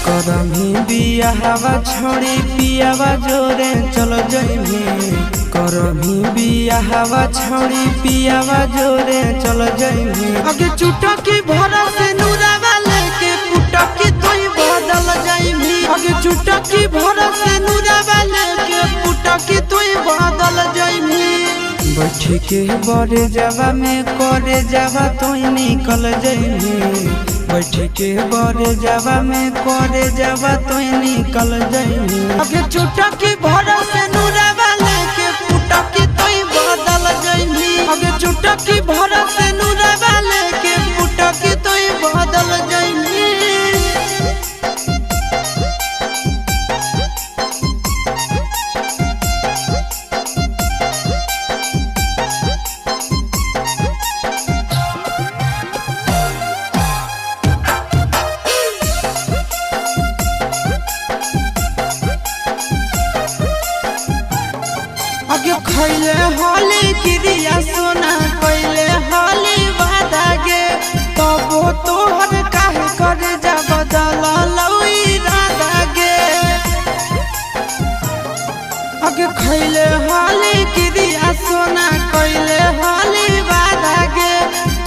करमी बिया हवा छोड़ी पियावा जोरे चलो जइमी। करमी बिया हवा छोड़ी पियावा जोरे चलो जइमी। आगे चुटकी भरा से नूरावा लेके पुटकी तोई बदल जइमी। आगे चुटकी भरा से नूरावा लेके पुटकी तोई बदल जइमी। बैठ के बड़े जावा में करे जावा तोई निकल जइमी। बैठ के बड़े जावा में करे जावा तोई निकल जइमी। आगे चुटकी भरा से नूरावा लेके पुटकी तोई बदल जइमी। आगे चुटकी भरा से नूरावा लेके पुटकी तोई बदल जइमी। आगे खैले होली क्रिया सोना कैले होली वादा गे तबो तोहर काहे करे जा बदल लई राधा गे। आगे खैले होली क्रिया सोना कैले होली वादा गे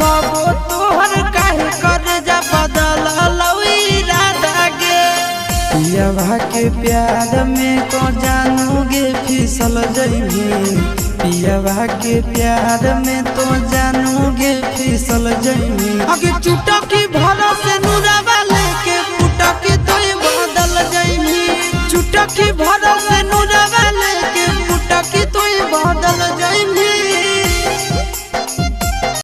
तबो तोहर काहे करे जा बदल लई राधा गे। पियावा के प्यार में तो जानोगे फिसल जइमी। पियावा के प्यार में तो जानोगे फिसल जइमी। आगे चुटकी भरा से नूरा